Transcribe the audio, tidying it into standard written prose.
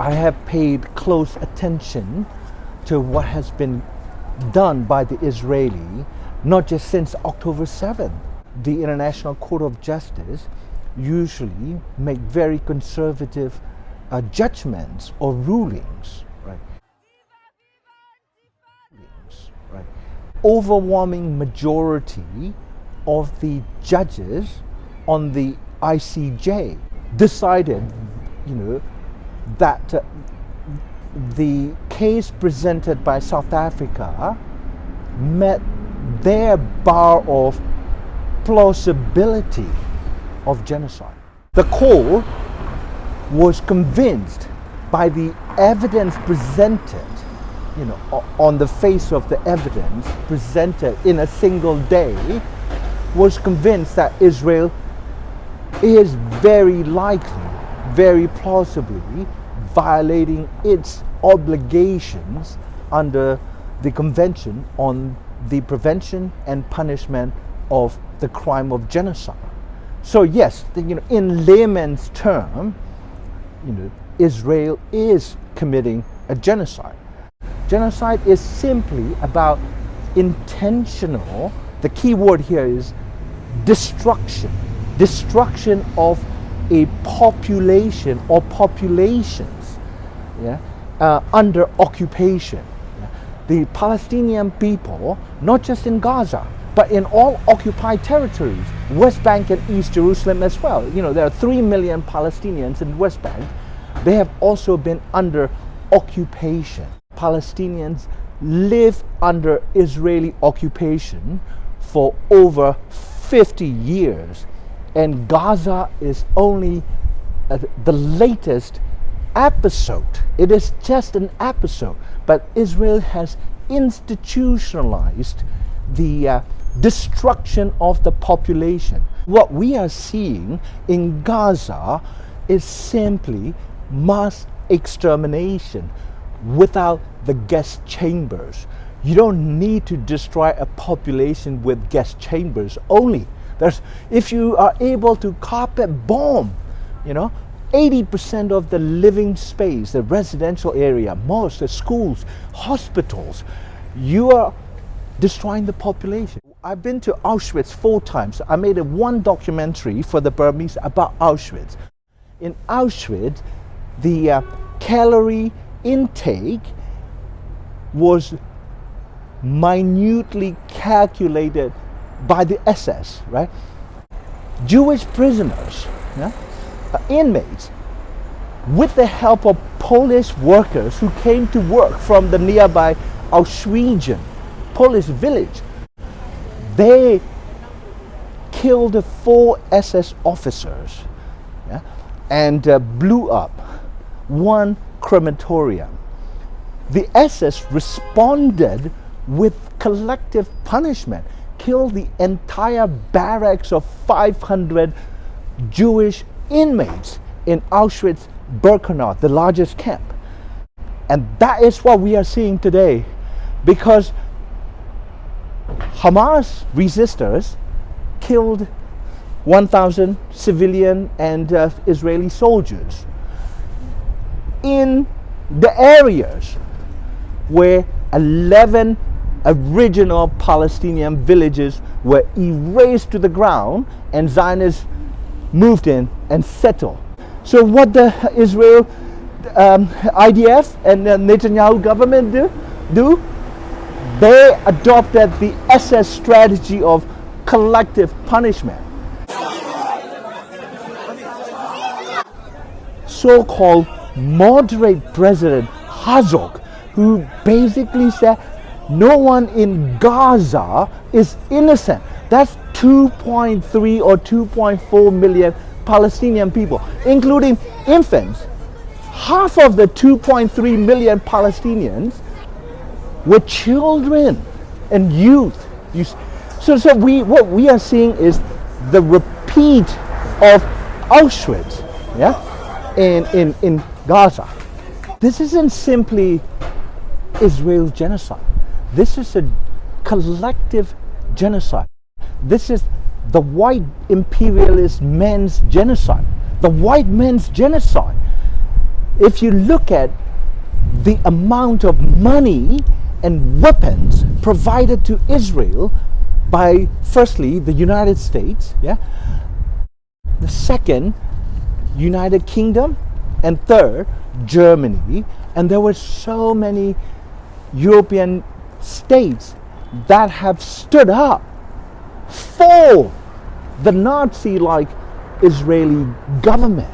I have paid close attention to what has been done by the Israeli, not just since October 7th. The International Court of Justice usually make very conservative judgments or rulings, right? Overwhelming majority of the judges on the ICJ decided, that the case presented by South Africa met their bar of plausibility of genocide. The court was convinced by the evidence presented, on the face of the evidence presented in a single day, was convinced that Israel is very likely, very plausibly violating its obligations under the Convention on the Prevention and Punishment of the Crime of Genocide. So yes, in layman's term, Israel is committing a genocide. Genocide is simply about intentional, the key word here is destruction of a population or populations under occupation. The Palestinian people, not just in Gaza, but in all occupied territories, West Bank and East Jerusalem as well. There are 3 million Palestinians in West Bank. They have also been under occupation. Palestinians live under Israeli occupation for over 50 years. And Gaza is only the latest episode. It is just an episode. But Israel has institutionalized the destruction of the population. What we are seeing in Gaza is simply mass extermination without the gas chambers. You don't need to destroy a population with gas chambers only. If you are able to carpet bomb, 80% of the living space, the residential area, mosques, the schools, hospitals, you are destroying the population. I've been to Auschwitz 4 times. I made one documentary for the Burmese about Auschwitz. In Auschwitz, the calorie intake was minutely calculated by the SS, right? Jewish prisoners, inmates, with the help of Polish workers who came to work from the nearby Auschwitz Polish village, they killed 4 SS officers and blew up 1 crematorium. The SS responded with collective punishment, killed the entire barracks of 500 Jewish inmates in Auschwitz-Birkenau, the largest camp. And that is what we are seeing today, because Hamas resistors killed 1,000 civilian and Israeli soldiers in the areas where 11 original Palestinian villages were erased to the ground and Zionists moved in and settled. So what the Israel IDF and the Netanyahu government do? They adopted the SS strategy of collective punishment. So-called moderate President Herzog, who basically said no one in Gaza is innocent. That's 2.3 or 2.4 million Palestinian people, including infants. Half of the 2.3 million Palestinians were children and youth. So what we are seeing is the repeat of Auschwitz, in Gaza. This isn't simply Israel's genocide. This is a collective genocide. This is the white imperialist men's genocide. The white men's genocide if you look at the amount of money and weapons provided to Israel by, firstly, the United States, yeah, the second, United Kingdom, and third, Germany, and there were so many European states that have stood up for the Nazi-like Israeli government.